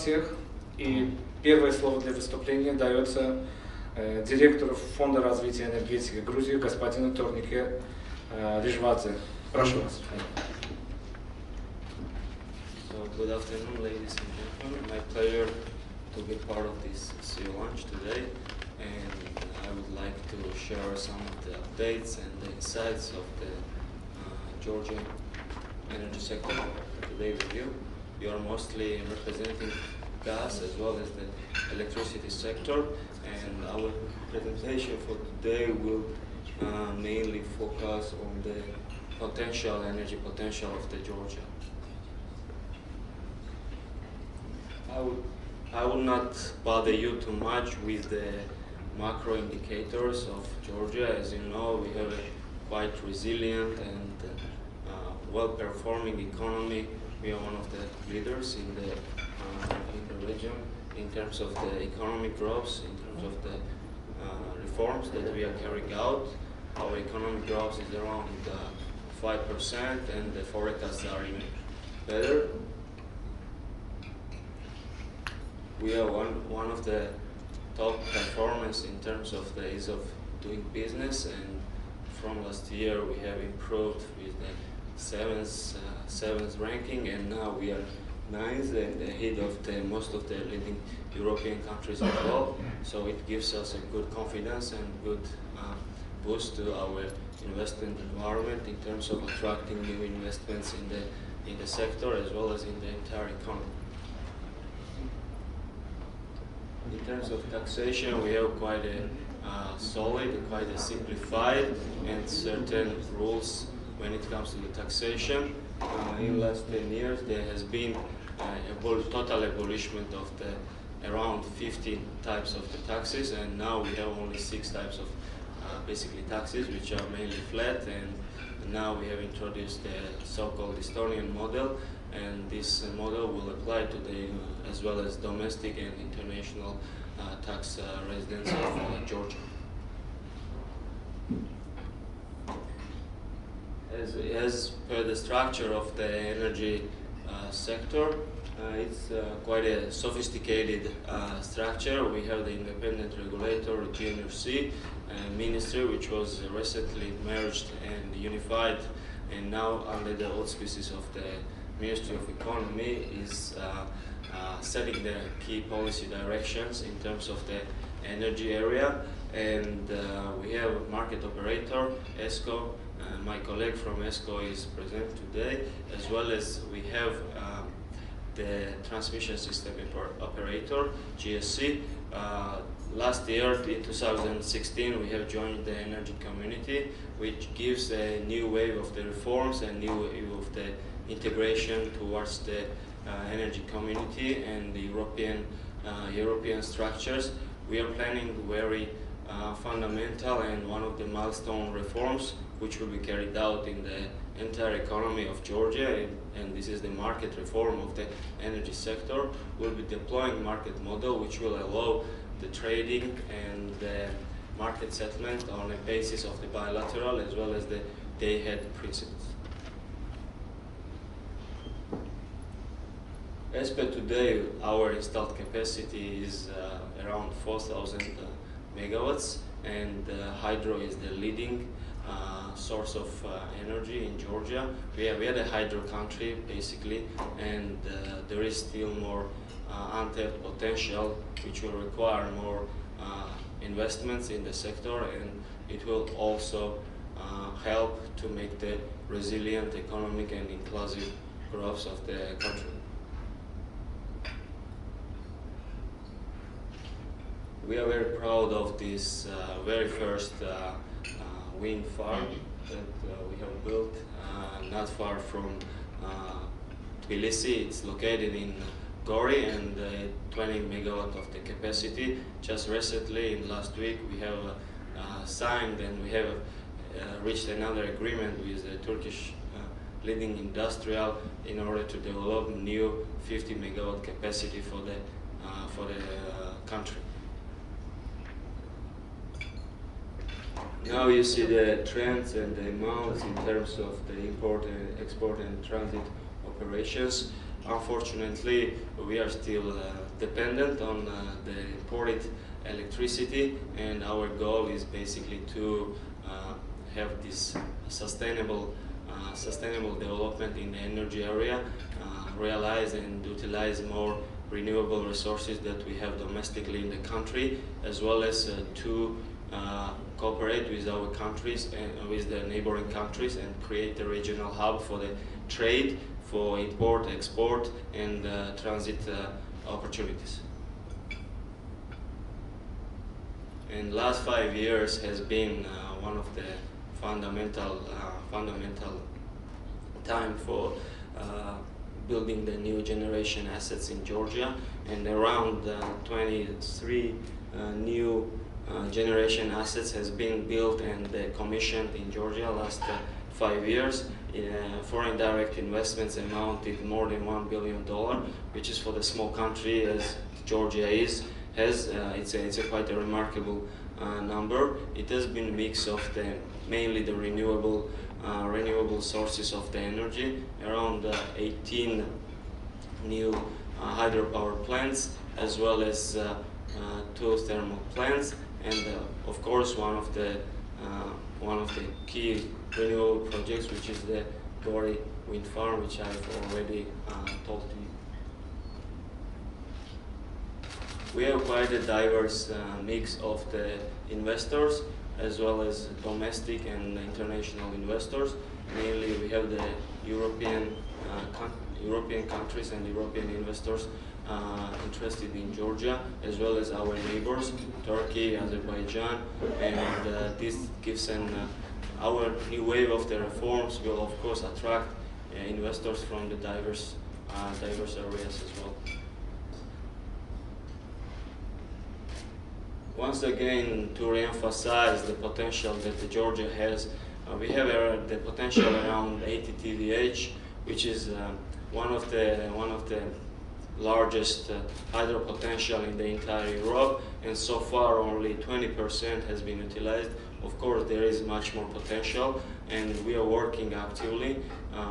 всех. И первое слово для выступления дается директору Фонда развития энергетики Грузии господину Торнике Рижвадзе. Прошу вас. So, good afternoon, ladies and gentlemen. My pleasure to be part of this CEO Lunch today, and I would like to share some of the updates and the insights of the Georgian energy sector today with you. We are mostly representing gas as well as the electricity sector, and our presentation for today will mainly focus on the energy potential of the Georgia. I will not bother you too much with the macro indicators of Georgia. As you know, we have a quite resilient and well-performing economy. We are one of the leaders in the region in terms of the economic growth, in terms of the reforms that we are carrying out. Our economic growth is around 5%, and the forecasts are even better. We are one of the top performers in terms of the ease of doing business, and from last year we have improved with the seventh ranking, and now we are ninth and ahead of most of the leading European countries as well. So it gives us a good confidence and good boost to our investment environment in terms of attracting new investments in the sector as well as in the entire economy. In terms of taxation, we have quite a solid, quite a simplified and certain rules when it comes to the taxation. In the last 10 years, there has been a total abolishment of around 15 types of the taxes, and now we have only 6 types of basically taxes, which are mainly flat, and now we have introduced the so-called Estonian model, and this model will apply to the as well as domestic and international tax residents of Georgia. As per the structure of the energy sector, it's quite a sophisticated structure. We have the independent regulator, GNRC, ministry, which was recently merged and unified, and now under the auspices of the Ministry of Economy is setting the key policy directions in terms of the energy area. And we have a market operator, ESCO. My colleague from ESCO is present today, as well as we have the transmission system operator, GSC. Last year, in 2016, we have joined the energy community, which gives a new wave of the reforms and new wave of the integration towards the energy community and the European structures. We are planning very fundamental and one of the milestone reforms which will be carried out in the entire economy of Georgia, and this is the market reform of the energy sector. We'll be deploying market model which will allow the trading and the market settlement on a basis of the bilateral as well as the day-ahead principles. As per today, our installed capacity is around 4,000 megawatts, and hydro is the leading source of energy in Georgia. We are the hydro country basically, and there is still more untapped potential which will require more investments in the sector, and it will also help to make the resilient economic and inclusive growth of the country. We are very proud of this very first wind farm that we have built not far from Tbilisi. It's located in Gori, and 20 megawatt of the capacity. Just recently, in last week, we have signed and we have reached another agreement with the Turkish leading industrial in order to develop new 50 megawatt capacity for the country. Now you see the trends and the amounts in terms of the import, export and transit operations. Unfortunately, we are still dependent on the imported electricity, and our goal is basically to have this sustainable development in the energy area, realize and utilize more renewable resources that we have domestically in the country, as well as to cooperate with our countries and with the neighboring countries and create a regional hub for the trade, for import, export, and transit opportunities. And last 5 years has been one of the fundamental time for building the new generation assets in Georgia, and around 23 new generation assets has been built and commissioned in Georgia last 5 years. Foreign direct investments amounted more than $1 billion, which is for the small country as Georgia is. It's a quite a remarkable number. It has been a mix of mainly the renewable sources of the energy, around 18 new hydropower plants, as well as 2 thermal plants, and of course one of the key renewable projects, which is the Gori wind farm, which I've already told to you. We have quite a diverse mix of the investors, as well as domestic and international investors. Mainly we have the European countries and European investors interested in Georgia, as well as our neighbors, Turkey, Azerbaijan, and this gives our new wave of the reforms will of course attract investors from the diverse areas as well. Once again, to re-emphasize the potential that Georgia has, we have the potential around 80 TVH, which is one of the largest hydro potential in the entire Europe, and so far only 20% has been utilized. Of course, there is much more potential, and we are working actively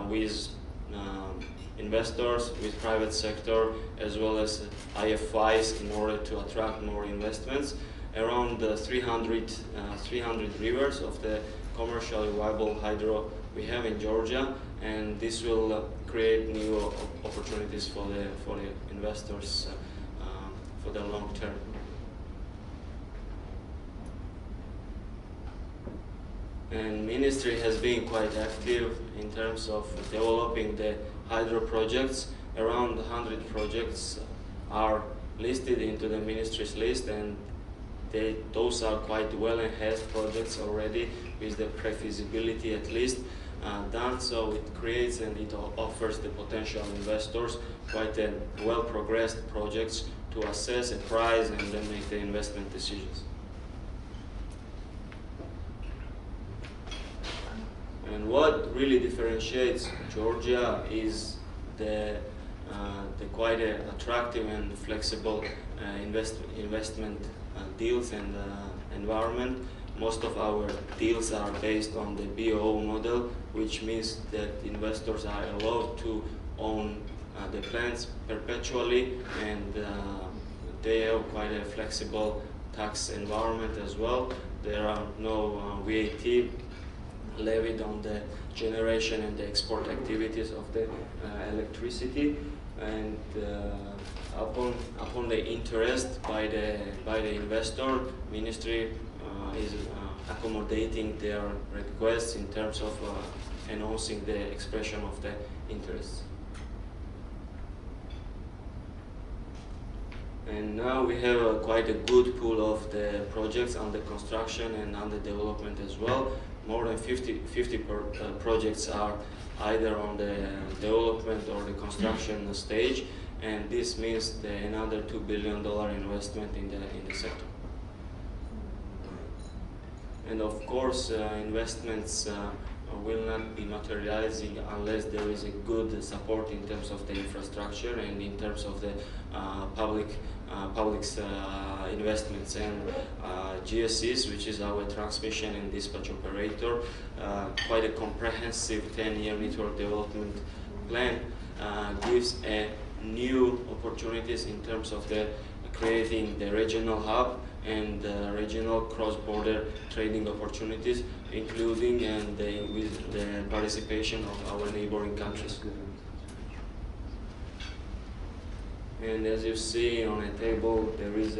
with investors, with private sector, as well as IFIs in order to attract more investments. Around 300 rivers of the commercially viable hydro we have in Georgia, and this will create new opportunities for the investors for the long term. And Ministry has been quite active in terms of developing the hydro projects. Around 100 projects are listed into the Ministry's list, and those are quite well enhanced projects already, with the pre-feasibility at least done. So it creates and it offers the potential investors quite a well progressed projects to assess a price and then make the investment decisions. And what really differentiates Georgia is the quite attractive and flexible investment deals and environment. Most of our deals are based on the BOO model, which means that investors are allowed to own the plants perpetually, and they have quite a flexible tax environment as well. There are no VAT levied on the generation and the export activities of the electricity, and upon the interest by the investor, Ministry is accommodating their requests in terms of announcing the expression of the interests. And now we have quite a good pool of the projects under construction and under development as well. More than 50 projects are either on the development or the construction stage, and this means another $2 billion investment in the sector. And of course, investments will not be materializing unless there is a good support in terms of the infrastructure and in terms of the public's investments. And GSEs, which is our transmission and dispatch operator, quite a comprehensive 10-year network development plan, gives a new opportunities in terms of the creating the regional hub and regional cross-border trading opportunities, including and with the participation of our neighboring countries. And as you see on a table, there is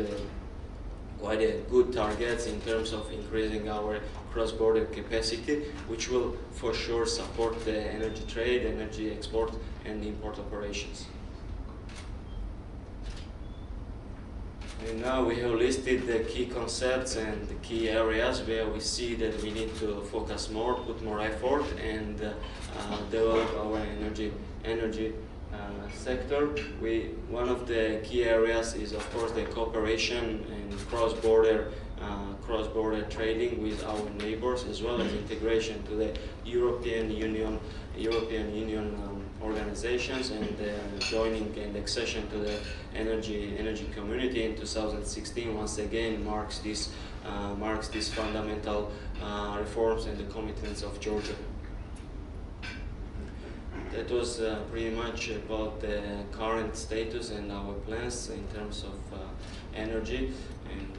quite a good targets in terms of increasing our cross-border capacity, which will for sure support the energy trade, energy export and import operations. And now we have listed the key concepts and the key areas where we see that we need to focus more, put more effort, and develop our energy sector. One of the key areas is, of course, the cooperation and cross-border trading with our neighbors, as well as integration to the European Union organizations, and joining and accession to the energy community in 2016 once again marks these fundamental reforms and the commitments of Georgia. That was pretty much about the current status and our plans in terms of energy. And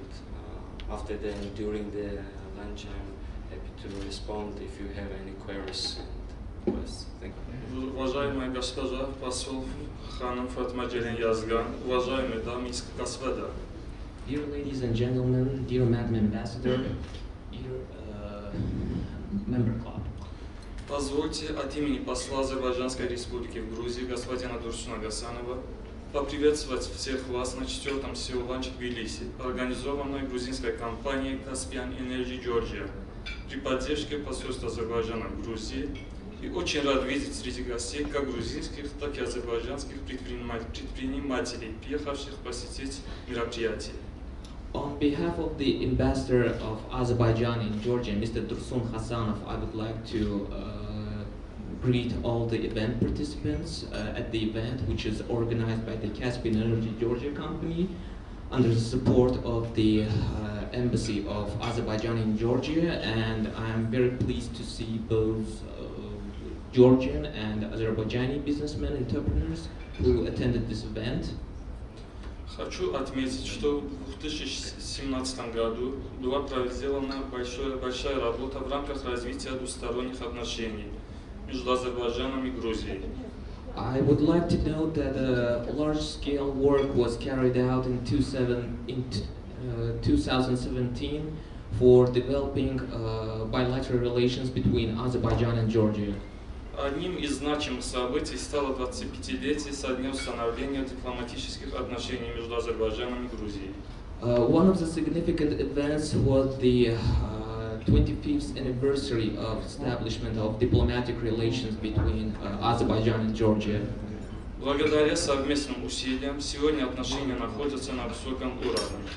after during the lunch, I'm happy to respond if you have any queries and requests. Thank you. Уважаемая госпожа посол Ханым Фатмаджелин Язган, уважаемые дамы и господа. Dear ladies and gentlemen, dear Madam Ambassador, dear member club. Позвольте от имени посла Азербайджанской Республики в Грузии господина Дурсуна Гасанова поприветствовать всех вас на 4-м CEO Lunch Tbilisi, организованной грузинской компанией Caspian Energy Georgia при поддержке посольства Азербайджана в Грузии, и очень рад видеть среди гостей как грузинских, так и азербайджанских предпринимателей, приехавших посетить мероприятие. On behalf of the ambassador of Azerbaijan in Georgia, Mr. Dursun Hasanov, I would like to greet all the event participants at the event, which is organized by the Caspian Energy Georgia company under the support of the Embassy of Azerbaijan in Georgia, and I am very pleased to see both Georgian and Azerbaijani businessmen and entrepreneurs who attended this event. Хочу отметить, что в 2017 году была проделана большая работа в рамках развития двусторонних отношений между Азербайджаном и Грузией. I would like to note that large-scale work was carried out in 2017 for developing bilateral relations between Azerbaijan and Georgia. Одним из значимых событий стало 25-летие со дня установления дипломатических отношений между Азербайджаном и Грузией. One of the significant events was the 25th anniversary of establishment of diplomatic relations between Azerbaijan and Georgia. Благодаря совместным усилиям сегодня отношения находятся на высоком уровне.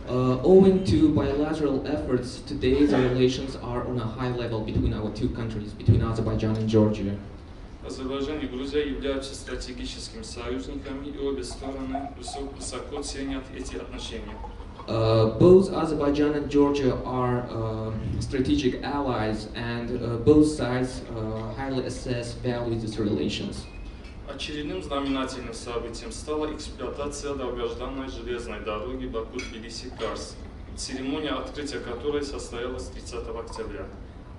Owing to bilateral efforts, today the relations are on a high level between our two countries, between Azerbaijan and Georgia. Азербайджан и Грузия являются стратегическими союзниками, и обе стороны высоко ценят эти отношения. Both Azerbaijan and Georgia are strategic allies, and both sides highly assess, value these relations. Очередным знаменательным событием стала эксплуатация долгожданной железной дороги Баку-Тбилиси-Карс, церемония открытия которой состоялась 30 октября.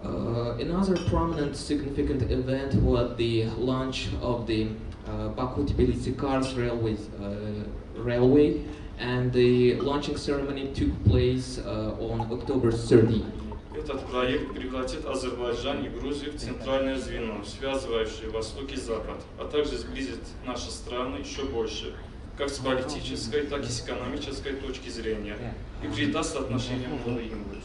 Another prominent significant event was the launch of the Baku-Tbilisi-Kars railway, and the launching ceremony took place on October 30. Этот проект превратит Азербайджан и Грузию в центральное звено, связывающее Восток и Запад, а также сблизит наши страны еще больше, как с политической, так и с экономической точки зрения, и придаст отношениям новый импульс.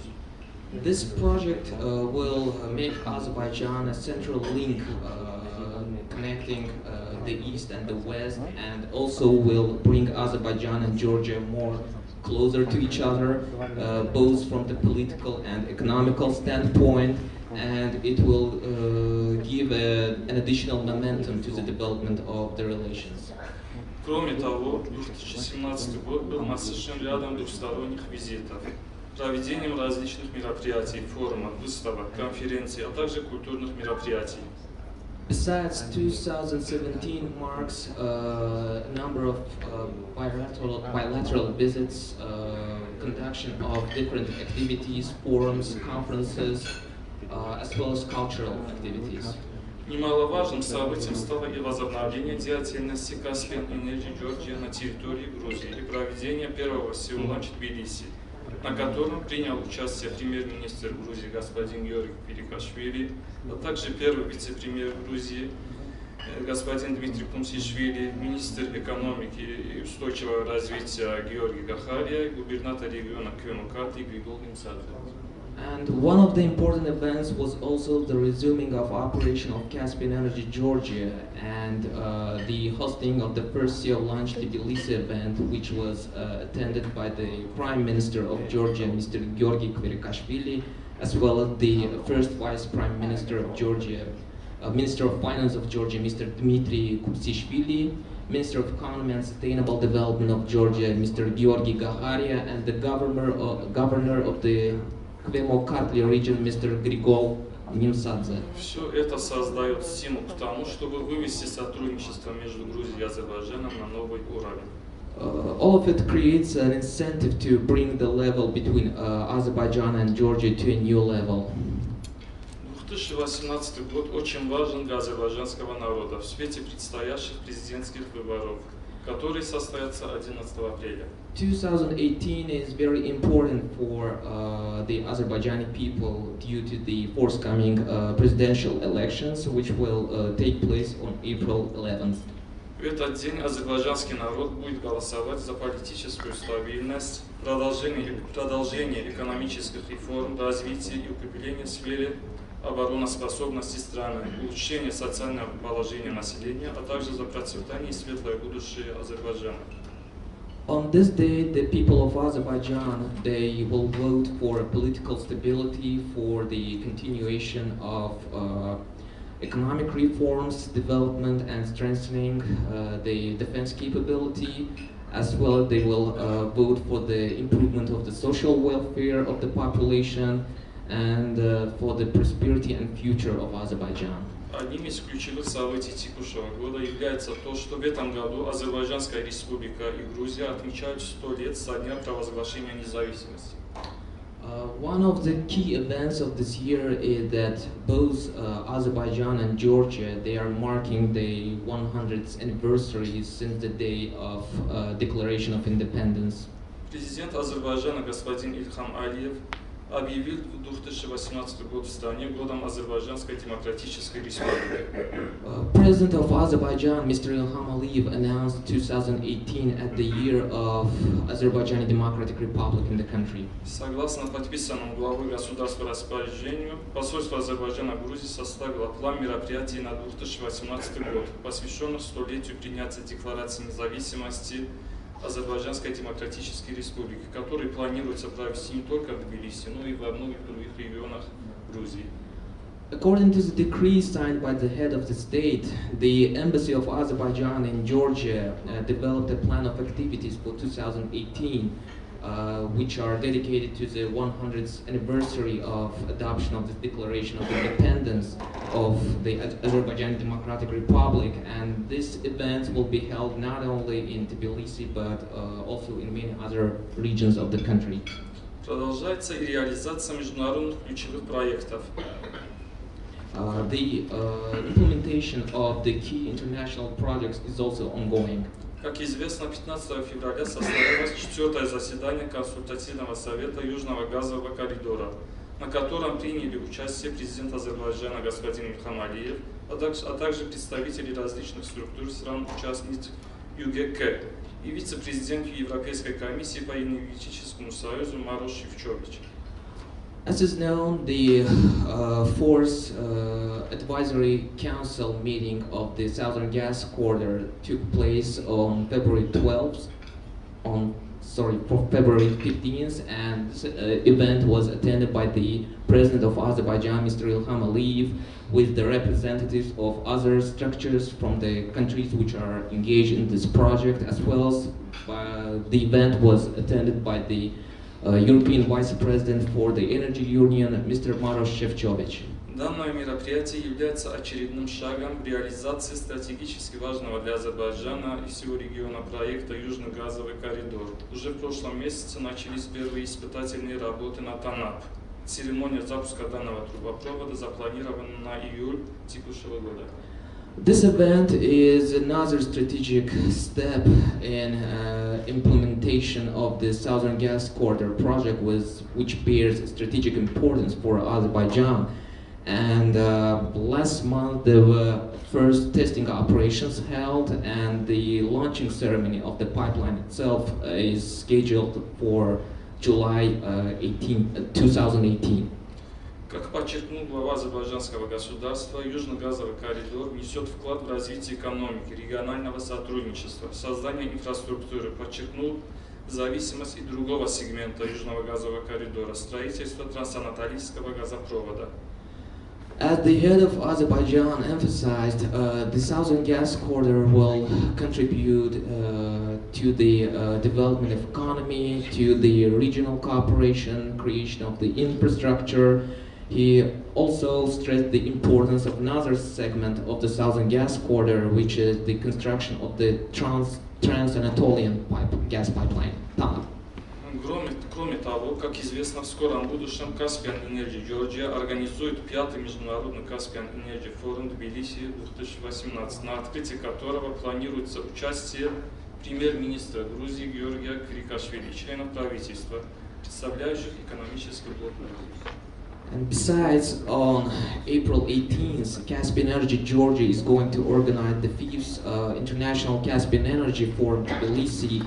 This project will make Azerbaijan a central link connecting the East and the West, and also will bring Azerbaijan and Georgia more closer to each other, both from the political and economical standpoint, and it will give an additional momentum to the development of the relations. Кроме того, 2017 год был насыщен рядом двусторонних визитов, проведением различных мероприятий, форумов, выставок, конференций, а также культурных мероприятий. Besides, 2017 marks a number of bilateral visits, conduction of different activities, forums, conferences, as well as cultural activities. Немаловажным событием стало и возобновление деятельности Caspian Energy Georgia на территории Грузии и проведение первого CEO Lunch Tbilisi, на котором принял участие премьер-министр Грузии господин Георгий Квирикашвили, а также первый вице-премьер Грузии господин Дмитрий Кумсишвили, министр экономики и устойчивого развития Георгий Гахария и губернатор региона Квенукаты Григорий Мсадзе. And one of the important events was also the resuming of operation of Caspian Energy Georgia and the hosting of the first CEO Lunch Tbilisi event, which was attended by the Prime Minister of Georgia, Mr. Georgi Kvirikashvili, as well as the first Vice Prime Minister of Georgia, Minister of Finance of Georgia, Mr. Dmitry Kupsishvili, Minister of Economy and Sustainable Development of Georgia, Mr. Georgi Gaharia, and the governor of the Kvemo-Kartli region, Mr. Grigol Nimsadze. Все это создает стимул к тому, чтобы вывести сотрудничество между Грузией и Азербайджаном на новый уровень. All of it creates an incentive to bring the level between Azerbaijan and Georgia to a new level. 2018 год очень важен для азербайджанского народа в свете предстоящих президентских выборов, которые состоятся 11 апреля. 2018 is very important for the Azerbaijani people due to the forthcoming presidential elections, which will take place on April 11th. В этот день азербайджанский народ будет голосовать за политическую стабильность, продолжение экономических реформ, развитие и укрепление в сфере обороноспособности страны, улучшение социального положения населения, а также за процветание и светлое будущее Азербайджана. On this day, the people of Azerbaijan, they will vote for political stability, for the continuation of economic reforms, development and strengthening the defense capability, as well as they will vote for the improvement of the social welfare of the population and for the prosperity and future of Azerbaijan. Одним из ключевых событий текущего года является то, что в этом году Азербайджанская республика и Грузия отмечают 100 лет со дня провозглашения независимости. One of the key events of this year is that both Azerbaijan and Georgia, they are marking the 100th anniversary since the day of Declaration of Independence. Президент Азербайджана господин Ильхам Алиев объявил 2018 год в стране годом Азербайджанской Демократической Республики. President of Azerbaijan, Mr. Ilham Aliyev, announced 2018 as the year of Azerbaijani Democratic Republic in the country. Согласно подписанному главой государства распоряжению, посольство Азербайджана в Грузии составило план мероприятий на 2018 год, посвященных столетию принятия Декларации независимости Азербайджанской Демократической Республики, который планируется провести не только в Тбилиси, но и во многих других регионах Грузии. According to the decree signed by the head of the state, the Embassy of Azerbaijan in Georgia developed a plan of activities for 2018, which are dedicated to the 100th anniversary of adoption of the Declaration of Independence of the Azerbaijan Democratic Republic, and this event will be held not only in Tbilisi but also in many other regions of the country. Продолжается и реализация международных ключевых проектов. The implementation of the key international projects is also ongoing. Как известно, 15 февраля состоялось 4-е заседание консультативного совета Южного газового коридора, на котором приняли участие президент Азербайджана господин Ильхам Алиев, а также представители различных структур стран-участниц ЮГК и вице-президент Европейской комиссии по энергетическому союзу Марош Шевчович. As is known, the fourth advisory council meeting of the Southern Gas Corridor took place on February 12th, for February 15th, and this event was attended by the President of Azerbaijan, Mr. Ilham Aliyev, with the representatives of other structures from the countries which are engaged in this project, as well as the event was attended by the European Vice President for the Energy Union, Mr. Maroš Šefčovič. Данное мероприятие является очередным шагом в реализации стратегически важного для Азербайджана и всего региона проекта «Южный газовый коридор». Уже в прошлом месяце начались первые испытательные работы на ТАНАП. Церемония запуска данного трубопровода запланирована на июль текущего года. This event is another strategic step in implementation of the Southern Gas Corridor project, which bears strategic importance for Azerbaijan. And last month there were first testing operations held, and the launching ceremony of the pipeline itself is scheduled for July 2018. Как подчеркнул глава азербайджанского государства, Южный газовый коридор несет вклад в развитие экономики, регионального сотрудничества, создание инфраструктуры, подчеркнул зависимость и другого сегмента Южного газового коридора, строительство трансанатолийского газопровода. As the head of Azerbaijan emphasized, the Southern Gas Corridor will contribute to the development of economy, to the regional cooperation, creation of the infrastructure. He also stressed the importance of another segment of the Southern Gas Corridor, which is the construction of the Trans-Anatolian gas pipeline, TANAP. Кроме того, как известно, в скором будущем Caspian Energy Georgia организует 5-й международный Caspian Energy Forum в Тбилиси 2018, на открытии которого планируется участие премьер-министра Грузии Георгия Квирикашвили, членов правительства, представляющих экономический блок Грузии. And besides, on April 18th, Caspian Energy Georgia is going to organize the 5th International Caspian Energy Forum Tbilisi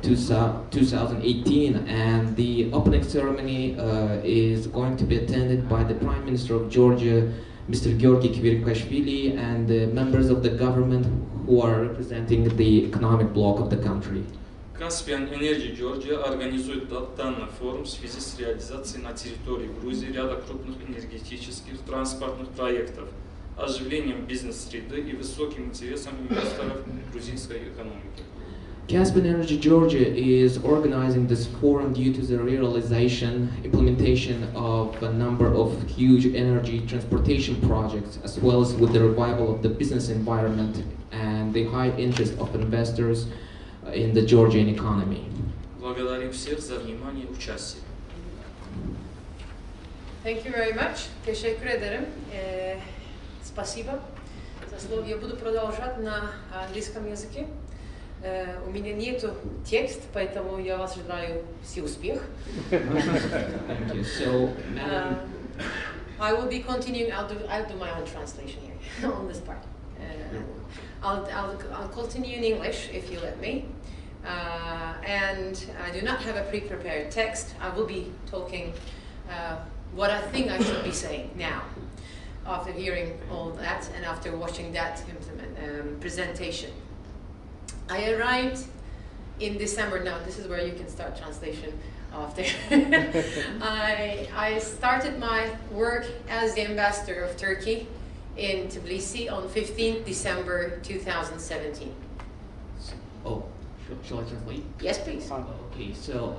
2018, and the opening ceremony is going to be attended by the Prime Minister of Georgia, Mr. Georgi Kvirikashvili, and the members of the government who are representing the economic bloc of the country. Caspian Energy Georgia организует данный форум в связи с реализацией на территории Грузии ряда крупных энергетических транспортных проектов, оживлением бизнес-среды и высоким интересом инвесторов грузинской экономики. Caspian Energy Georgia is organizing this forum due to the implementation of a number of huge energy transportation projects, as well as with the revival of the business environment and the high interest of investors in the Georgian economy. Благодарим всех за внимание и участие. Thank you very much. Teşekkür ederim. Спасибо за слово. Я буду продолжать на английском языке. У меня нету текст, поэтому я вас желаю все успех. Thank you. So, I will be continuing. I'll do my own translation here on this part. I'll continue in English if you let me. And I do not have a pre-prepared text. I will be talking what I think I should be saying now, after hearing all that and after watching that presentation. I arrived in December. Now, this is where you can start translation after. I started my work as the ambassador of Turkey in Tbilisi on 15th December 2017. oh, shall I translate? Yes, please. Okay, so,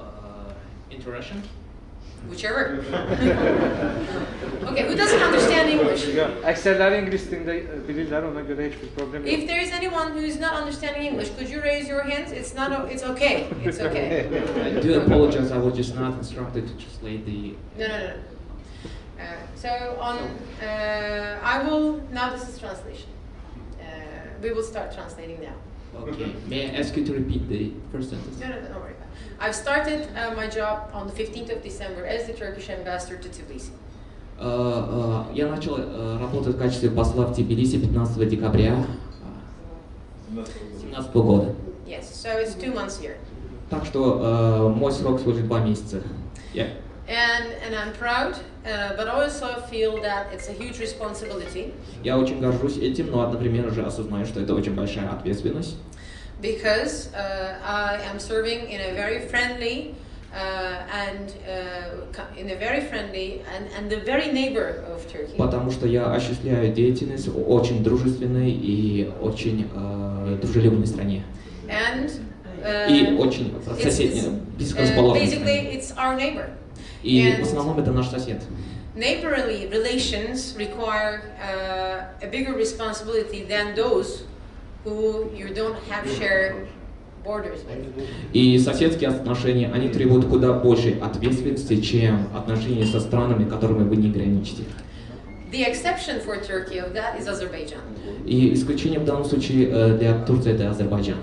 into Russian? Whichever. Okay, who doesn't understand English? Ekserler İngiliz dilinde bilirler, ona göre hiçbir problem yok. If there is anyone who is not understanding English, could you raise your hands? It's okay. It's okay. I do apologize, I was just not instructed to translate the... No. I will, now this is translation. We will start translating now. Okay, may I ask you to repeat the first sentence? No, don't worry about it. I've started my job on the 15th of December as the Turkish ambassador to Tbilisi. Я начал работать в качестве посла в Тбилиси 15 декабря 2017 года. Yes, so it's 2 months here. Так что мой срок служит 2 месяца. Yeah. And I'm proud, but I also feel that it's a huge responsibility. Я очень горжусь этим, но одновременно же осознаю, что это очень большая ответственность. Because I am serving in a very friendly and the very neighbor of Turkey. Потому что я осуществляю деятельность в очень дружественной и очень дружелюбной стране. И очень соседней, близко расположенной стране. Basically, it's our neighbor. И в основном это наш сосед. neighborly relations require a bigger responsibility than those who you don't have shared borders with. И соседские отношения, они требуют куда большей ответственности, чем отношения со странами, которыми вы не граничите. The exception for Turkey of that is Azerbaijan. И исключение в данном случае для Турции это Азербайджан.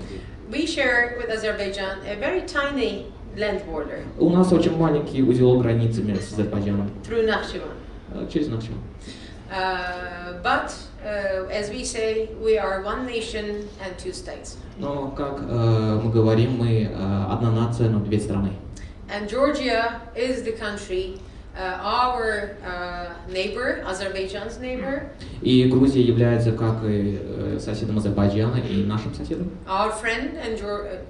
We share with Azerbaijan a very tiny land border У нас очень маленький узелок границы между Азербайджаном through Nakhchivan. через Нахчеван. But as we say, we are one nation and two states. Но как мы говорим, мы одна нация, но две страны. And Georgia is the country, our neighbor, Azerbaijan's neighbor, И Грузия является как и соседом Азербайджана и нашим соседом, our friend and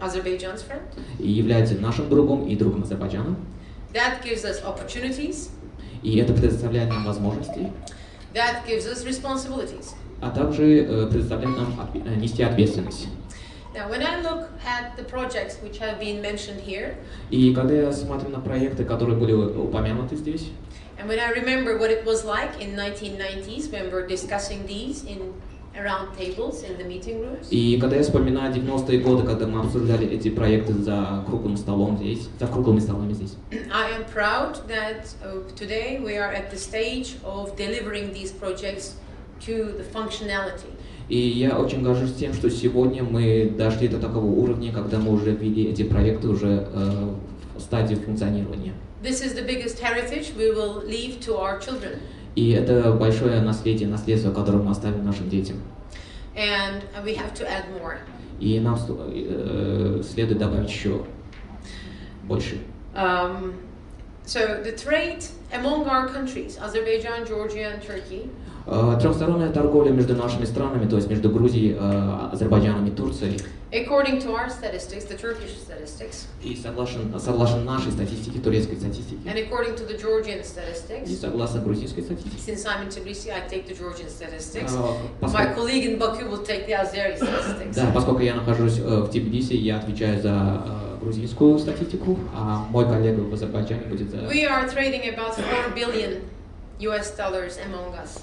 Azerbaijan's friend. и является нашим другом и другом Азербайджана. That gives us opportunities, И это предоставляет нам возможности, that gives us responsibilities. а также предоставляет нам нести ответственность. Now, when I look at the projects which have been mentioned here, И когда я смотрю на проекты, которые были упомянуты здесь, and when I remember what it was like in 1990s when we were discussing these in around tables in the meeting rooms, и когда я вспоминаю 90-е годы, когда мы обсуждали эти проекты за круглым столом здесь, за круглыми столами здесь, I am proud that today we are at the stage of delivering these projects to the functionality. И я очень горжусь тем, что сегодня мы дошли до такого уровня, когда мы уже ввели эти проекты уже в стадии функционирования. This is the biggest heritage we will leave to our children. И это большое наследие, наследство, которое мы оставим нашим детям. And we have to add more. И нам следует добавить еще больше. So the trade among our countries, Azerbaijan, Georgia and Turkey, Трехсторонняя торговля между нашими странами, то есть между Грузией, Азербайджаном и Турцией, according to our statistics, the Turkish statistics, и согласно нашей статистике, турецкой статистике, and according to the Georgian и statistics, согласно грузинской статистике, since I'm in Tbilisi, I take the Georgian statistics. My поскольку, colleague in Baku will take the Azeri statistics. да, поскольку я нахожусь в Тбилиси, я отвечаю за грузинскую статистику, а мой коллега в Азербайджане будет за... We are trading about $4 billion among us.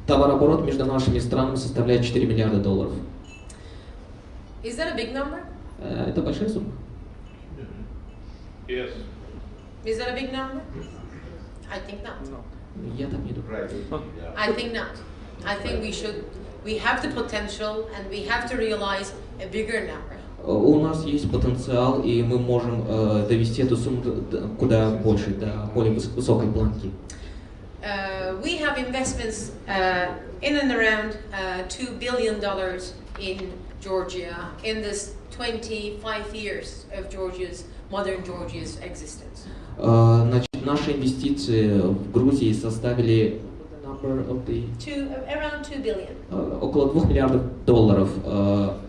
Товарооборот между нашими странами составляет $4 миллиарда. Is that a big number? Это большая сумма. Yes. Is that a big number? I think not. No. Я так не думаю. I think not. I think we have the potential and we have to realize a bigger number. У нас есть потенциал, и мы можем довести эту сумму куда больше, до более высокой планки. We have investments in and around $2 billion in Georgia in this 25 years of modern Georgia's existence. Значит, наши инвестиции в Грузии составили Around $2 billion. около $2 миллиардов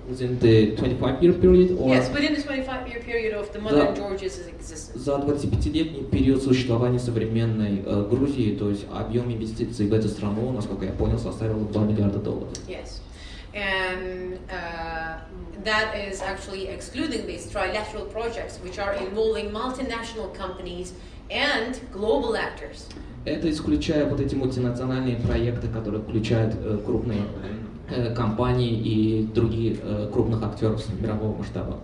within the 25-year period, or Yes, within the 25-year period of the modern Georgia's existence. за 25-летний период существования современной Грузии, то есть объем инвестиций в эту страну, насколько я понял, составил $2 миллиарда. Yes, and that is actually excluding these trilateral projects, which are involving multinational companies and global actors. Это исключая вот эти мультинациональные проекты, которые включают крупные компании и другие крупных актеров мирового масштаба.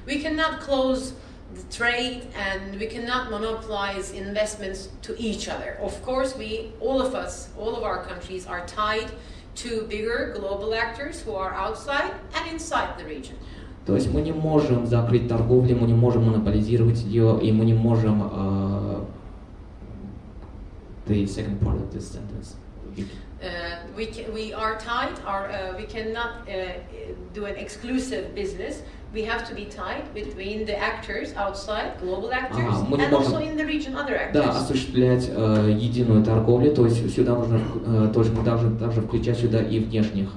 We cannot close the trade and we cannot monopolize investments to each other. Of course, all of our countries are tied to bigger global actors who are outside and inside the region. То есть мы не можем закрыть торговлю, мы не можем монополизировать ее, и мы не можем the second part of this sentence. We are tied. We cannot do an exclusive business. We have to be tied between the actors outside, global actors, and also in the region, other actors. Да, осуществлять единую торговлю, то есть сюда нужно, то есть мы должны также включать сюда и внешних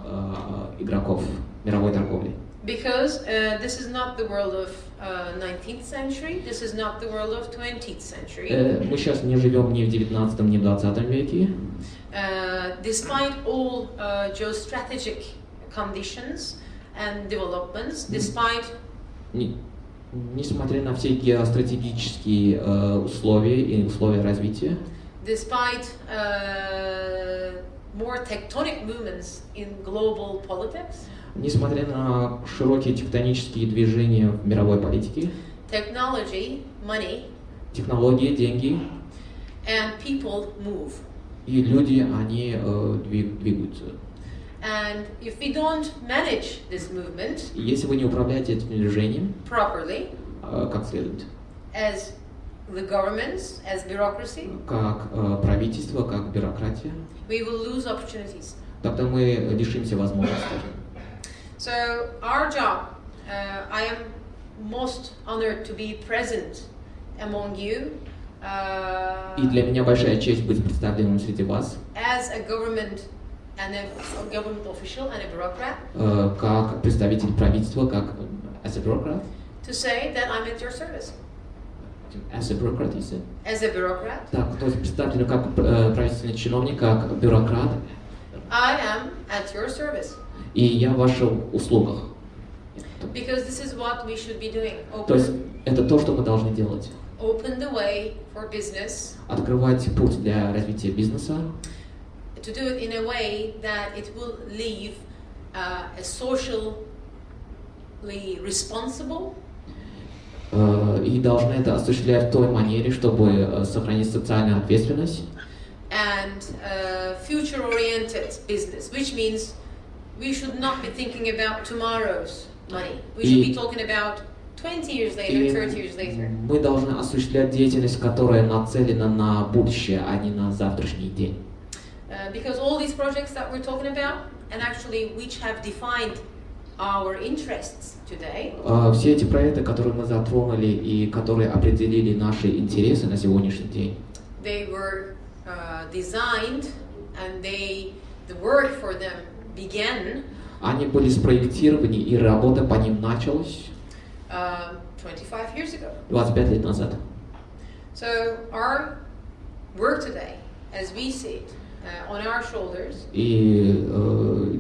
игроков мировой торговли. Because this is not the world of 19th century, this is not the world of 20th century. Мы сейчас не живем ни в 19 ни в 20 веке. Despite all geostrategic conditions and developments, despite несмотря на все геостратегические условия и условия развития, despite more tectonic movements in global politics, Несмотря на широкие тектонические движения в мировой политике, technology, money, технологии, деньги and people move. и люди, они двигаются. And if we don't manage this movement И если вы не управляете этим движением properly, как следует, as the governments, as bureaucracy, как правительство, как бюрократия, we will lose opportunities. тогда мы лишимся возможностей. So our job, I am most honored to be present among you И для меня большая честь быть представленным среди вас, as a government and a government official and a bureaucrat, как представитель правительства, как as a bureaucrat. to say that I'm at your service. As a bureaucrat, you said? As a bureaucrat, Так, то есть представителю как правительственный чиновник, как бюрократ, I am at your service. и я в ваших услугах. Because this is what we should be doing. То есть это то, что мы должны делать. Open the way for business, Открывать путь для развития бизнеса, to do it in a way that it will leave a socially responsible и должны это осуществлять в той манере, чтобы сохранить социальную ответственность and future-oriented business, which means we should not be thinking about tomorrow's money. We should be talking about 20 years later, 30 years later. Мы должны осуществлять деятельность, которая нацелена на будущее, а не на завтрашний день. Because all these projects that we're talking about, and actually which have defined our interests today, Все эти проекты, которые мы затронули и которые определили наши интересы на сегодняшний день, they were designed and the work for them began они были спроектированы и работа по ним началась 25 years ago. 25 лет назад. So our work today, as we see it, on our shoulders, И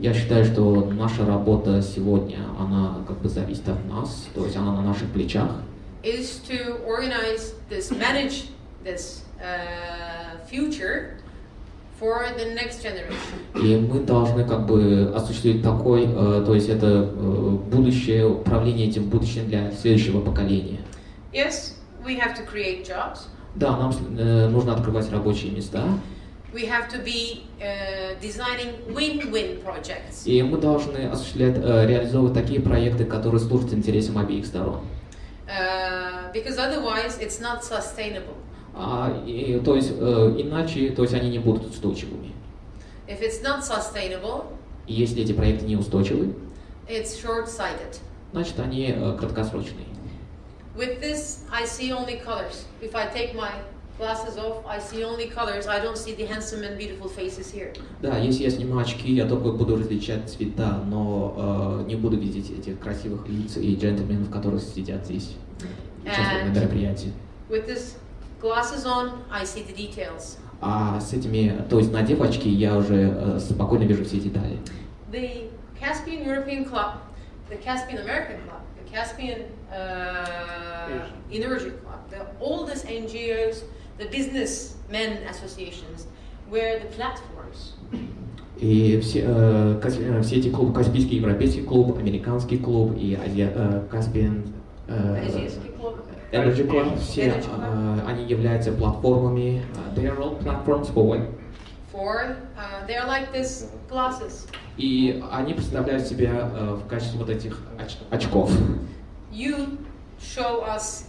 я считаю, что наша работа сегодня, она как бы зависит от нас, то есть она на наших плечах. is to organize this, manage this future for the next generation. И мы должны как бы осуществить такой, то есть это будущее, управление этим будущим для следующего поколения. Yes, we have to create jobs. Да, нам нужно открывать рабочие места, We have to be designing win-win projects. и мы должны осуществлять, реализовывать такие проекты, которые служат интересам обеих сторон. Because otherwise it's not sustainable. То есть иначе, то есть они не будут устойчивыми. If it's not sustainable, И если эти проекты не устойчивы, it's short-sighted. значит они краткосрочные. With this, I see only colors. If I take my glasses off, I see only colors. I don't see the handsome and beautiful faces here. Да, если я сниму очки, я только буду различать цвета, но не буду видеть этих красивых лиц и джентльменов, которые сидят здесь, участвуют на мероприятии. With this glasses on, I see the details. А с этими, то есть надев очки, я уже спокойно вижу все детали. The Caspian European Club, the Caspian American Club, the Caspian Energy Club, the oldest NGOs, the businessmen associations, were the platforms. И все эти клубы, Каспийский европейский клуб, американский клуб и Caspian Азиатский клуб. Energy Club, все они являются платформами, they are all platforms for what? They are like these glasses. И они представляют себя в качестве вот этих очков. You show us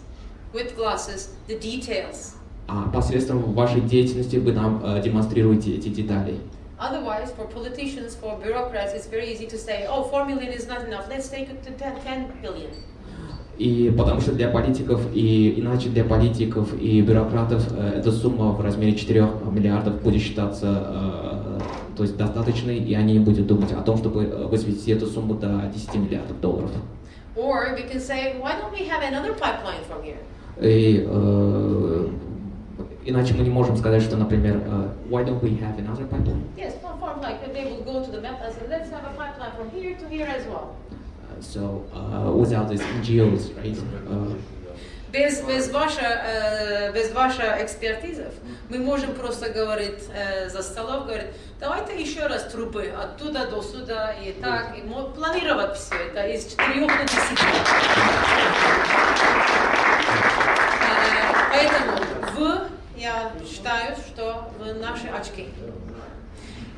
with glasses the details. А посредством вашей деятельности вы нам демонстрируете эти детали. Otherwise, for politicians, for bureaucrats, it's very easy to say, oh, 4 million is not enough, let's take it to 10 billion. И потому что для политиков, и иначе для политиков и бюрократов эта сумма в размере 4 миллиардов будет считаться то есть достаточной, и они не будут думать о том, чтобы высвести эту сумму до 10 миллиардов долларов. Or we can say, why don't we have another pipeline from here? И иначе мы не можем сказать, что, например, why don't we have another pipeline? Yes, from like they will go to the map and say, let's have a pipeline from here to here as well. So without these NGOs, right? без вашей экспертизы мы можем просто говорить за столом, говорить, давайте еще раз трубы оттуда до сюда и так, и планировать все это из 4 до 10. Поэтому я считаю, что вы наши очки.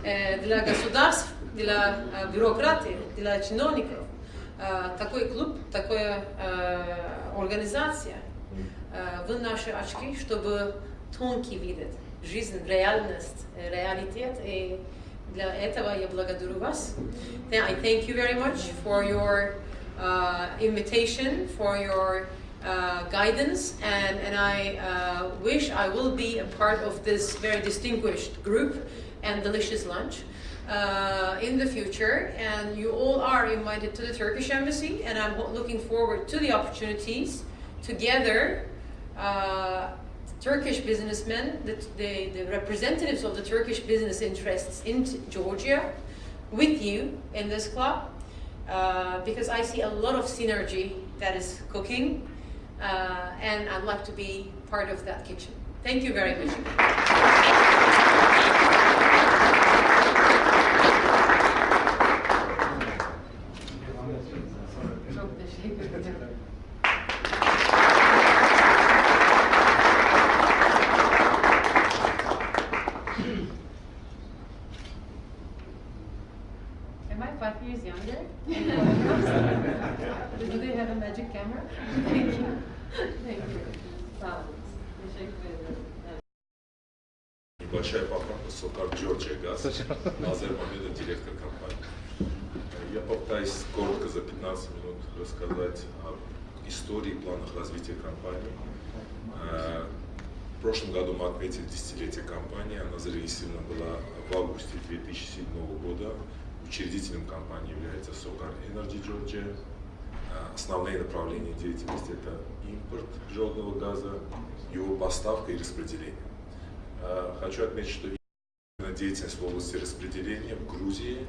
Для государств, для бюрократии, для чиновников такой клуб, такая организация, вы наши очки, чтобы тонкий видеть жизнь, реальность, реалитет. И для этого я благодарю вас. I thank you very much for your invitation, for your guidance, and I wish I will be a part of this very distinguished group and delicious lunch in the future. And you all are invited to the Turkish embassy, and I'm looking forward to the opportunities together. Turkish businessmen, the representatives of the Turkish business interests in Georgia, with you in this club, because I see a lot of synergy that is cooking, and I'd like to be part of that kitchen. Thank you very much. Am I 5 years younger? Do they have a magic camera? Thank you. Thank you. Небольшая поправка, Сокар Джорджия Газ, Назар Мамедов, директор компании. Я попытаюсь коротко за 15 минут рассказать об истории и планах развития компании. В прошлом году мы отметили десятилетие компании. Она зарегистрирована была в августе 2007 года. Учредителем компании является Сокар Energy Georgia. Основные направления деятельности – это импорт природного газа, его поставка и распределение. Хочу отметить, что деятельность в области распределения в Грузии,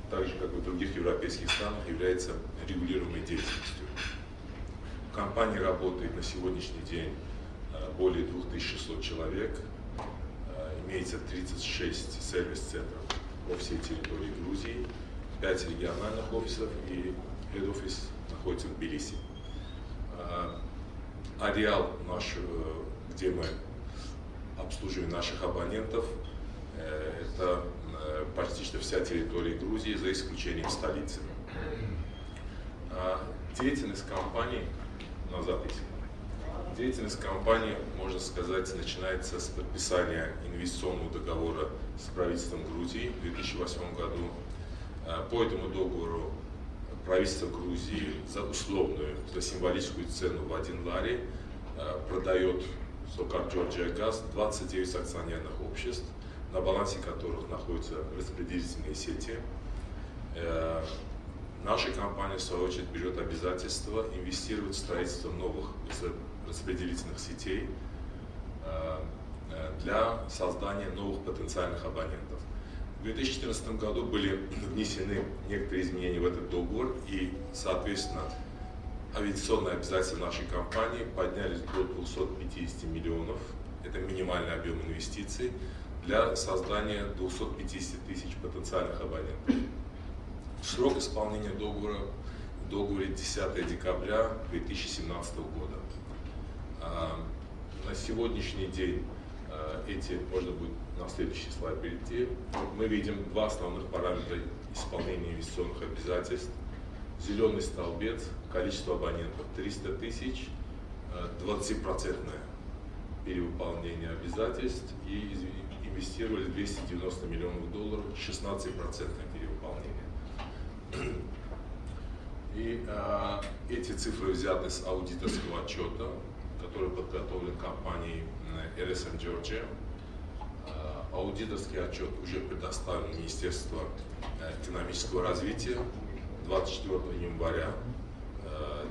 так же как и в других европейских странах, является регулируемой деятельностью. В компании работает на сегодняшний день более 2600 человек, имеется 36 сервис-центров по всей территории Грузии, 5 региональных офисов и head-офис находится в Тбилиси. Ареал наш, где мы обслуживаем наших абонентов, это почти что вся территория Грузии, за исключением столицы. Деятельность компании, деятельность компании, можно сказать, начинается с подписания инвестиционного договора с правительством Грузии в 2008 году. По этому договору правительство Грузии за условную, за символическую цену в 1 лари продает Сокар Джорджия Газ 29 акционерных обществ, на балансе которых находятся распределительные сети. Наша компания, в свою очередь, берет обязательство инвестировать в строительство новых распределительных сетей для создания новых потенциальных абонентов. В 2014 году были внесены некоторые изменения в этот договор, и, соответственно, авиационные обязательства нашей компании поднялись до 250 миллионов, это минимальный объем инвестиций, для создания 250 тысяч потенциальных абонентов. Срок исполнения договора в договоре 10 декабря 2017 года. На сегодняшний день можно будет на следующий слайд перейти. Мы видим два основных параметра исполнения инвестиционных обязательств. Зеленый столбец, количество абонентов 300 тысяч, 20% перевыполнение обязательств, и инвестировали 290 миллионов долларов, 16% перевыполнение. И эти цифры взяты с аудиторского отчета, который подготовлен компанией RSM Georgia. Аудиторский отчет уже предоставлен Министерству экономического развития 24 января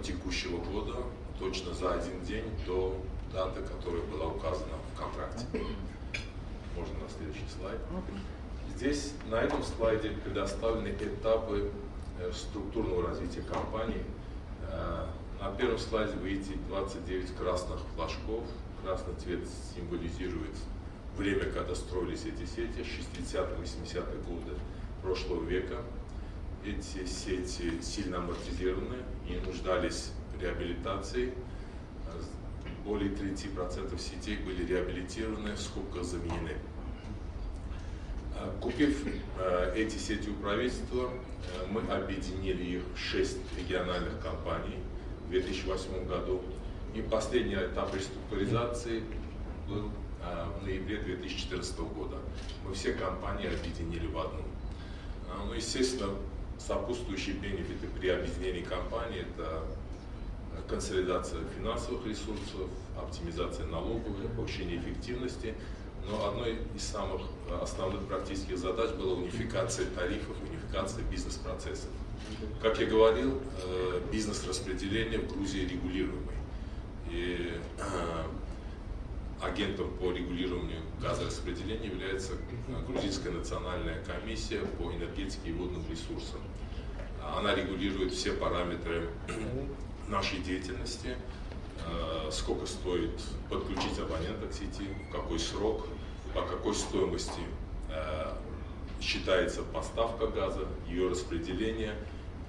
текущего года, точно за один день до даты, которая была указана в контракте. Можно на следующий слайд. Здесь, на этом слайде, предоставлены этапы структурного развития компании. На первом слайде вы видите 29 красных флажков. Красный цвет символизирует время, когда строились эти сети, 60-80-е годы прошлого века. Эти сети сильно амортизированы и нуждались в реабилитации. Более 30% сетей были реабилитированы, в скобках заменены. Купив эти сети у правительства, мы объединили их в 6 региональных компаний в 2008 году. И последний этап реструктуризации был в ноябре 2014 года. Мы все компании объединили в одну. Ну, естественно, сопутствующие бенефиты при объединении компаний – это консолидация финансовых ресурсов, оптимизация налоговой, повышение эффективности. Но одной из самых основных практических задач была унификация тарифов, унификация бизнес-процессов. Как я говорил, бизнес-распределение в Грузии регулируемый. И агентом по регулированию газораспределения является Грузинская национальная комиссия по энергетике и водным ресурсам. Она регулирует все параметры нашей деятельности, сколько стоит подключить абонента к сети, в какой срок, по какой стоимости считается поставка газа, ее распределение,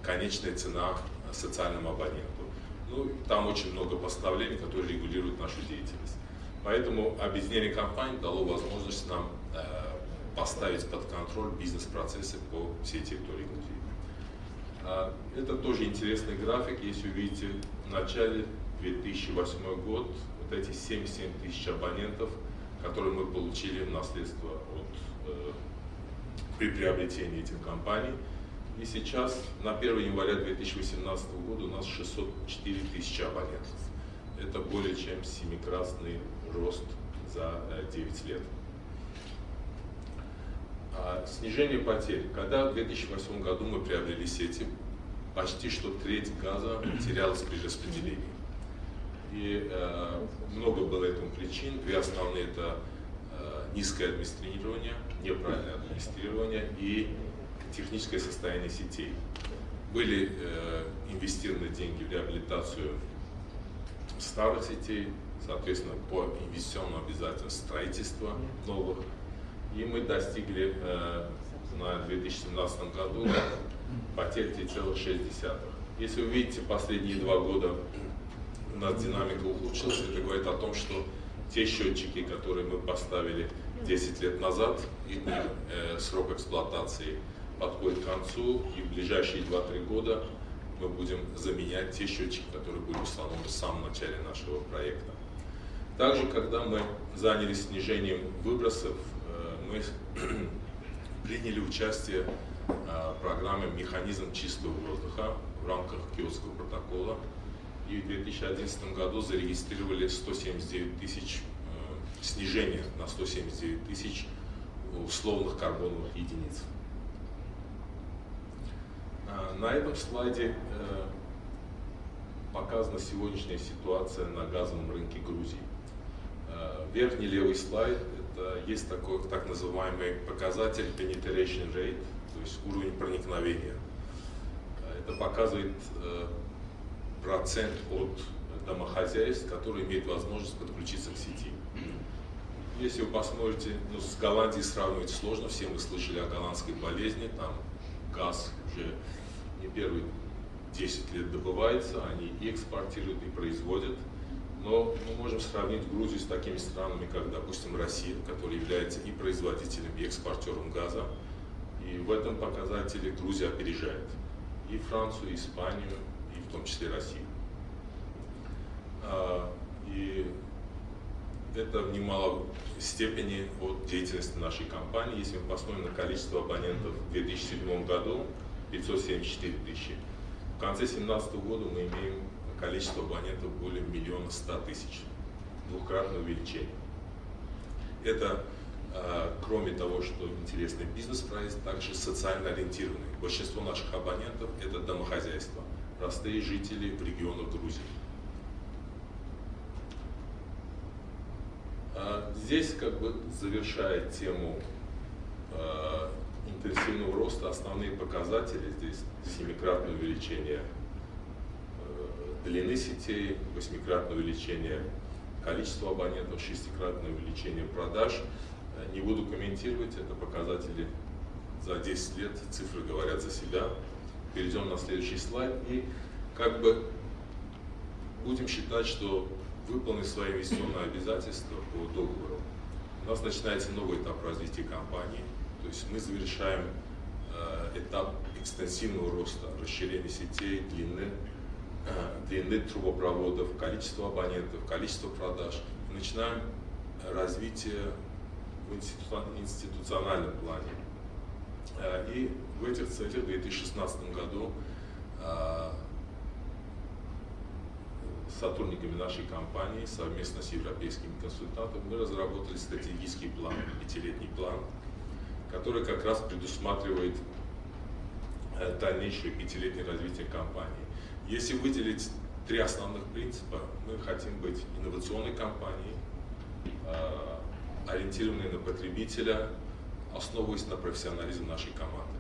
конечная цена социальному абоненту. Ну, там очень много поставлений, которые регулируют нашу деятельность. Поэтому объединение компаний дало возможность нам поставить под контроль бизнес-процессы по всей территории Грузии. Это тоже интересный график. Если вы видите, в начале 2008 год вот эти 77 тысяч абонентов, которые мы получили в наследство при приобретении этих компаний. И сейчас, на 1 января 2018 года, у нас 604 тысячи абонентов. Это более чем 7-кратный рост за 9 лет. Снижение потерь. Когда в 2008 году мы приобрели сети, почти что треть газа терялась при распределении. И много было этому причин. Две основные – это низкое администрирование, неправильное администрирование и техническое состояние сетей. Были инвестированы деньги в реабилитацию старых сетей, соответственно, по инвестиционным обязательствам строительства новых. И мы достигли на 2017 году потерь 3,6. Если вы видите, последние 2 года у нас динамика улучшилась, это говорит о том, что те счетчики, которые мы поставили 10 лет назад, их срок эксплуатации подходит к концу, и в ближайшие 2-3 года мы будем заменять те счетчики, которые были установлены в самом начале нашего проекта. Также, когда мы занялись снижением выбросов, мы приняли участие в программе «Механизм чистого воздуха» в рамках Киотского протокола. И в 2011 году зарегистрировали 179 тысяч снижения на 179 тысяч условных карбоновых единиц. На этом слайде показана сегодняшняя ситуация на газовом рынке Грузии. Верхний левый слайд – это есть такой так называемый показатель penetration rate, то есть уровень проникновения. Это показывает процент от домохозяйств, которые имеют возможность подключиться к сети. Если вы посмотрите, с Голландией сравнивать сложно, все мы слышали о голландской болезни, там газ уже не первые 10 лет добывается, они и экспортируют, и производят. Но мы можем сравнить Грузию с такими странами, как, допустим, Россия, которая является и производителем, и экспортером газа. И в этом показателе Грузия опережает и Францию, и Испанию, и в том числе Россию. И это в немалой степени от деятельности нашей компании. Если мы посмотрим на количество абонентов в 2007 году, 574 тысячи. В конце 2017 года мы имеем количество абонентов более 1 100 000, двукратное увеличение. Это, кроме того, что интересный бизнес-проект, также социально ориентированный. Большинство наших абонентов – это домохозяйства, простые жители в регионах Грузии. Здесь, завершая тему интенсивного роста, основные показатели, здесь 7-кратное увеличение длины сетей, 8-кратное увеличение количества абонентов, 6-кратное увеличение продаж. Не буду комментировать, это показатели за 10 лет, цифры говорят за себя. Перейдем на следующий слайд и как бы будем считать, что выполнив свои инвестиционные обязательства по договору, у нас начинается новый этап развития компании, то есть мы завершаем этап экстенсивного роста, расширения сетей, длины трубопроводов, количество абонентов, количество продаж. И начинаем развитие в институциональном плане. И в этих целях в 2016 году сотрудниками нашей компании совместно с европейскими консультантами мы разработали стратегический план, 5-летний план, который как раз предусматривает дальнейшее 5-летнее развитие компании. Если выделить 3 основных принципа, мы хотим быть инновационной компанией, ориентированной на потребителя, основываясь на профессионализме нашей команды.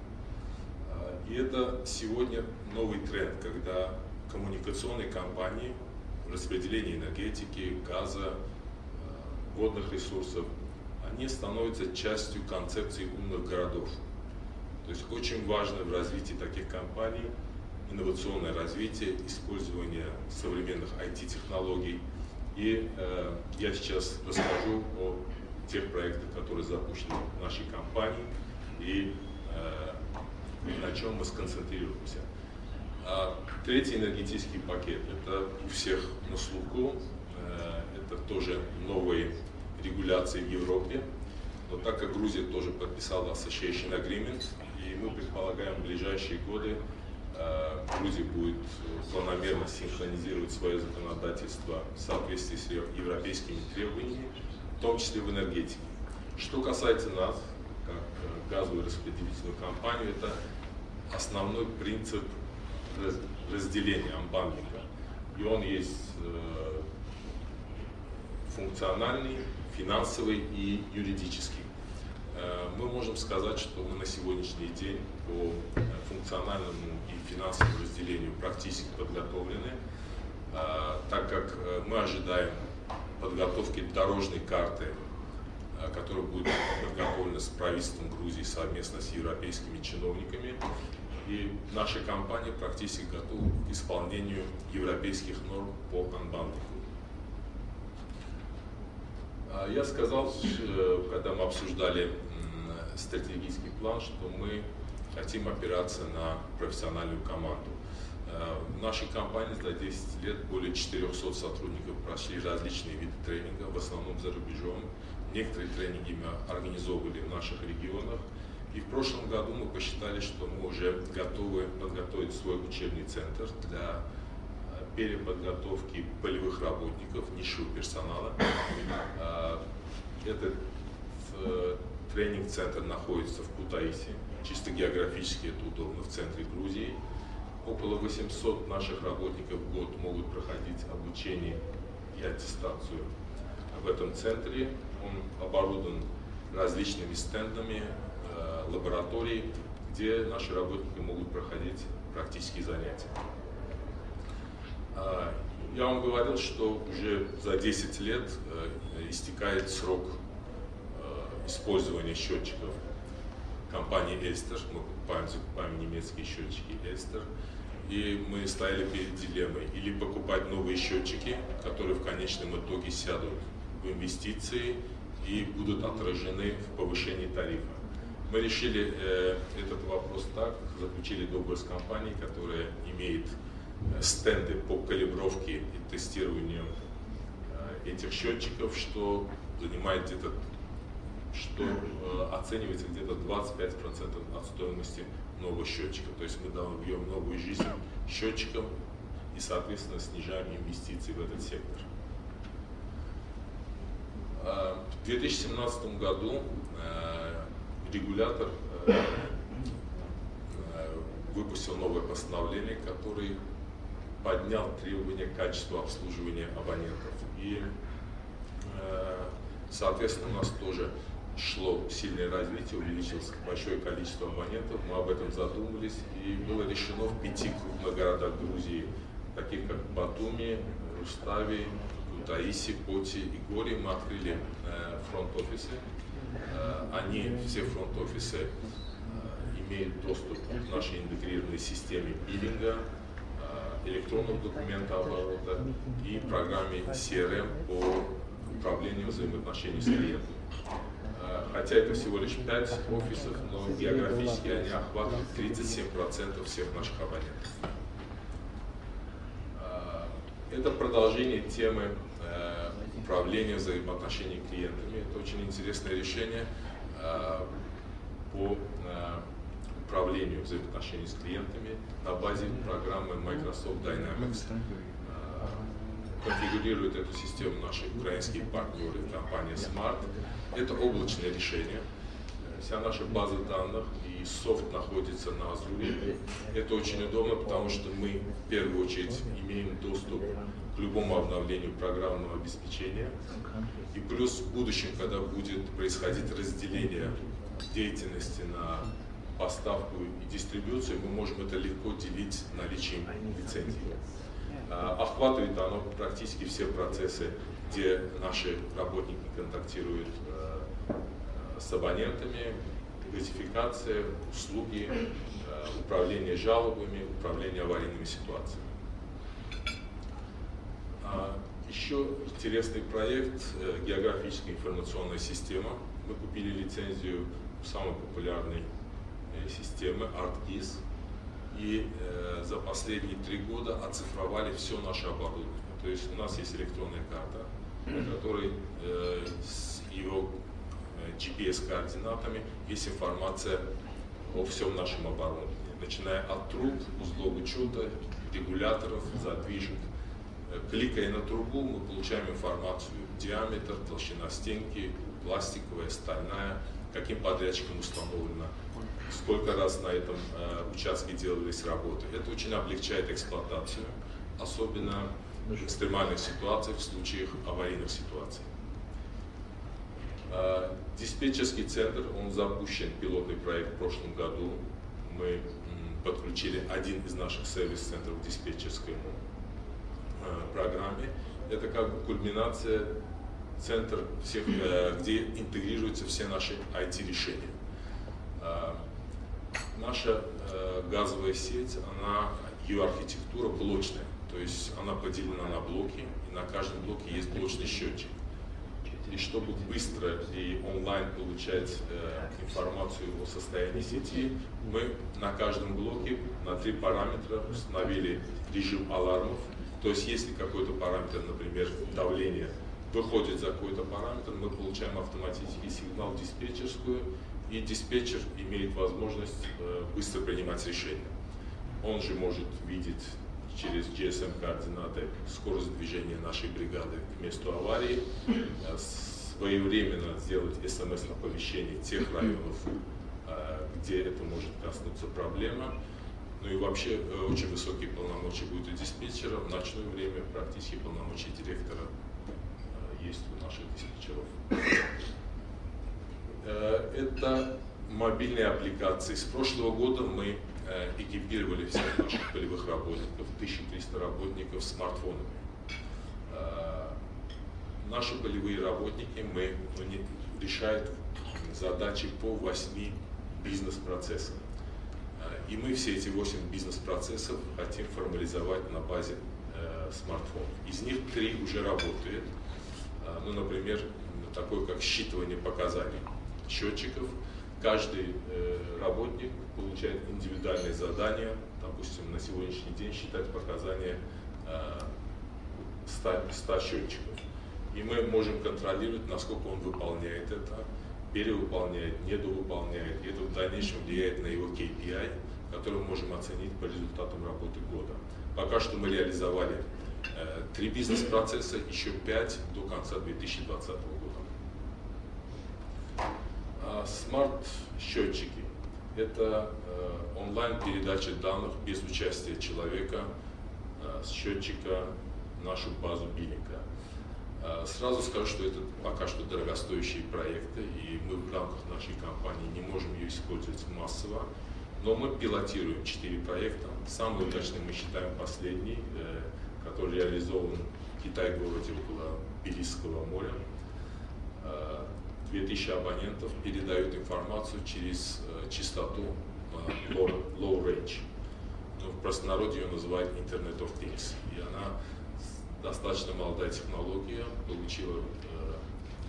И это сегодня новый тренд, когда коммуникационные компании, распределение энергетики, газа, водных ресурсов, они становятся частью концепции умных городов. То есть очень важно в развитии таких компаний инновационное развитие, использование современных IT-технологий. И я сейчас расскажу о тех проектах, которые запущены в нашей компании и на чем мы сконцентрируемся. Третий энергетический пакет – это у всех на слуху, это тоже новые регуляции в Европе. Но так как Грузия тоже подписала Association Agreement, и мы предполагаем в ближайшие годы Грузия будет планомерно синхронизировать свое законодательство в соответствии с европейскими требованиями, в том числе в энергетике. Что касается нас, как газовую распределительную компанию, это основной принцип разделения амбандинга. И он есть функциональный, финансовый и юридический. Мы можем сказать, что мы на сегодняшний день по функциональному и финансовому разделению практически подготовлены, так как мы ожидаем подготовки дорожной карты, которая будет подготовлена с правительством Грузии совместно с европейскими чиновниками. И наша компания практически готова к исполнению европейских норм по анбандингу. Я сказал, когда мы обсуждали стратегический план, что мы хотим опираться на профессиональную команду. В нашей компании за 10 лет более 400 сотрудников прошли различные виды тренинга, в основном за рубежом. Некоторые тренинги мы организовывали в наших регионах. И в прошлом году мы посчитали, что мы уже готовы подготовить свой учебный центр для переподготовки полевых работников, низшего персонала. Этот тренинг-центр находится в Кутаиси. Чисто географически это удобно, в центре Грузии. Около 800 наших работников в год могут проходить обучение и аттестацию в этом центре. Он оборудован различными стендами, лабораторий, где наши работники могут проходить практические занятия. Я вам говорил, что уже за 10 лет истекает срок использования счетчиков компании Эльстер. Мы закупаем немецкие счетчики Эльстер. И мы стояли перед дилеммой: или покупать новые счетчики, которые в конечном итоге сядут в инвестиции и будут отражены в повышении тарифа. Мы решили этот вопрос так, заключили договор с компанией, которая имеет стенды по калибровке и тестированию этих счетчиков, что занимает где-то, что оценивается где-то 25% от стоимости нового счетчика. То есть мы даем новую жизнь счетчикам и, соответственно, снижаем инвестиции в этот сектор. В 2017 году регулятор выпустил новое постановление, которое поднял требования к качеству обслуживания абонентов. И, соответственно, у нас тоже шло сильное развитие, увеличилось большое количество абонентов. Мы об этом задумались, и было решено в 5 крупных городах Грузии таких как Батуми, Рустави, Кутаиси, Поти и Гори, мы открыли фронт-офисы. Они, все фронт-офисы, имеют доступ к нашей интегрированной системе биллинга, электронного документооборота и программе CRM по управлению взаимоотношений с клиентами. Хотя это всего лишь 5 офисов, но географически они охватывают 37% всех наших абонентов. Это продолжение темы управления взаимоотношений с клиентами. Это очень интересное решение по управлению взаимоотношений с клиентами на базе программы Microsoft Dynamics. Конфигурируют эту систему наши украинские партнеры, компания Smart. Это облачное решение. Вся наша база данных и софт находится на Azure. Это очень удобно, потому что мы в первую очередь имеем доступ к любому обновлению программного обеспечения. И плюс в будущем, когда будет происходить разделение деятельности на поставку и дистрибуцию, мы можем это легко делить наличием лицензий. Охватывает оно практически все процессы, где наши работники контактируют с абонентами, газификация, услуги, управление жалобами, управление аварийными ситуациями. Еще интересный проект – географическая информационная система. Мы купили лицензию самой популярной системы ArcGIS и за последние 3 года оцифровали все наше оборудование. То есть у нас есть электронная карта, на которой с его GPS-координатами есть информация о всем нашем оборудовании, начиная от труб, узлов учета, регуляторов, задвижек. Кликая на трубу, мы получаем информацию: диаметр, толщина стенки, пластиковая, стальная, каким подрядчиком установлено, сколько раз на этом участке делались работы. Это очень облегчает эксплуатацию, особенно в экстремальных ситуациях, в случаях аварийных ситуаций. Диспетчерский центр, он запущен, пилотный проект в прошлом году. Мы подключили один из наших сервис-центров к диспетчерской программе. Это как бы кульминация, центр, всех, где интегрируются все наши IT-решения. Наша газовая сеть, ее архитектура блочная, то есть она поделена на блоки, и на каждом блоке есть блочный счетчик. И чтобы быстро и онлайн получать информацию о состоянии сети, мы на каждом блоке на 3 параметра установили режим алармов. То есть если какой-то параметр, например, давление, выходит за какой-то параметр, мы получаем автоматический сигнал в диспетчерскую, и диспетчер имеет возможность быстро принимать решения. Он же может видеть через GSM-координаты скорость движения нашей бригады к месту аварии, своевременно сделать СМС-оповещение тех районов, где это может коснуться проблема. Ну и вообще очень высокие полномочия будут у диспетчера. В ночное время практически полномочия директора есть у наших диспетчеров. Это мобильные аппликации. С прошлого года мы экипировали всех наших полевых работников, 1300 работников, смартфонами. Наши полевые работники решают задачи по 8 бизнес-процессам. И мы все эти 8 бизнес-процессов хотим формализовать на базе смартфонов. Из них 3 уже работают. Ну, например, такое как считывание показаний счетчиков. Каждый работник получает индивидуальное задание, допустим, на сегодняшний день считать показания 100 счетчиков. И мы можем контролировать, насколько он выполняет это, перевыполняет, недовыполняет. И это в дальнейшем влияет на его KPI, который мы можем оценить по результатам работы года. Пока что мы реализовали 3 бизнес-процесса, еще 5 до конца 2020 года. Смарт-счетчики – это онлайн-передача данных без участия человека с счетчика в нашу базу биллинга. Сразу скажу, что это пока что дорогостоящие проекты, и мы в рамках нашей компании не можем ее использовать массово, Но мы пилотируем 4 проекта. Самый удачный мы считаем последний, который реализован в Китай-городе около Тбилисского моря. 2000 абонентов передают информацию через частоту low range. Ну, в простонародье ее называют Internet of Things. И она достаточно молодая технология, получила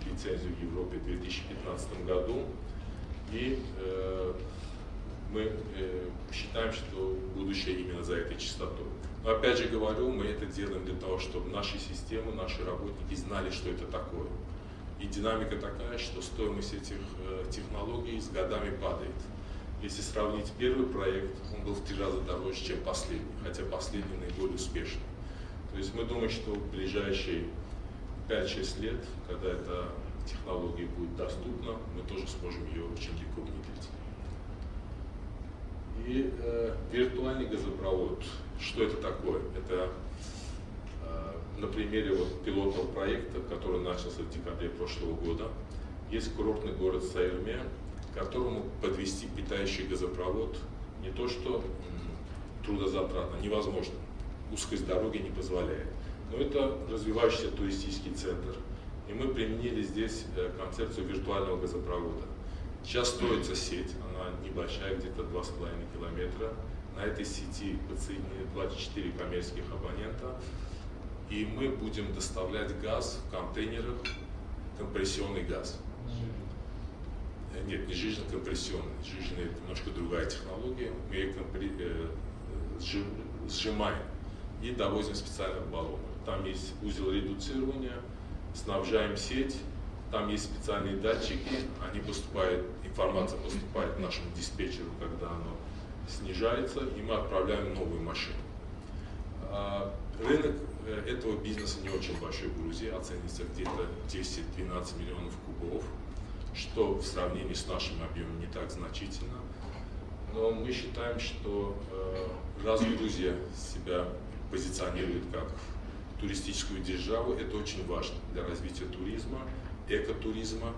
лицензию в Европе в 2015 году. И мы считаем, что будущее именно за этой частотой. Но опять же говорю, мы это делаем для того, чтобы наши системы, наши работники знали, что это такое. И динамика такая, что стоимость этих технологий с годами падает. Если сравнить первый проект, он был в 3 раза дороже, чем последний, хотя последний наиболее успешный. То есть мы думаем, что в ближайшие 5-6 лет, когда эта технология будет доступна, мы тоже сможем ее очень легко внедрить. И виртуальный газопровод, что это такое? Это на примере вот пилотного проекта, который начался в декабре прошлого года, есть курортный город Сайрме, к которому подвести питающий газопровод не то что трудозатратно, невозможно, узкость дороги не позволяет. Но это развивающийся туристический центр. И мы применили здесь концепцию виртуального газопровода. Сейчас строится сеть, она небольшая, где-то 2,5 километра. На этой сети подсоединены 24 коммерческих абонента. И мы будем доставлять газ в контейнерах, компрессионный газ. Нет, не жиженно-компрессионный. Жиженный — это немножко другая технология. Мы ее сжимаем и довозим в специальных баллонах. Там есть узел редуцирования, снабжаем сеть, там есть специальные датчики, информация поступает нашему диспетчеру, когда оно снижается, и мы отправляем новую машину. Рынок этого бизнеса не очень большой в Грузии, оценивается где-то 10-12 миллионов кубов, что в сравнении с нашим объемом не так значительно. Но мы считаем, что раз Грузия себя позиционирует как туристическую державу, это очень важно для развития туризма, экотуризма.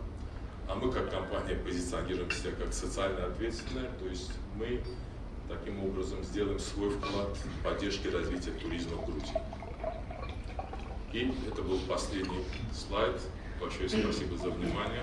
А мы как компания позиционируем себя как социально ответственная, то есть мы таким образом сделаем свой вклад в поддержку развития туризма в Грузии. И это был последний слайд. Большое спасибо за внимание.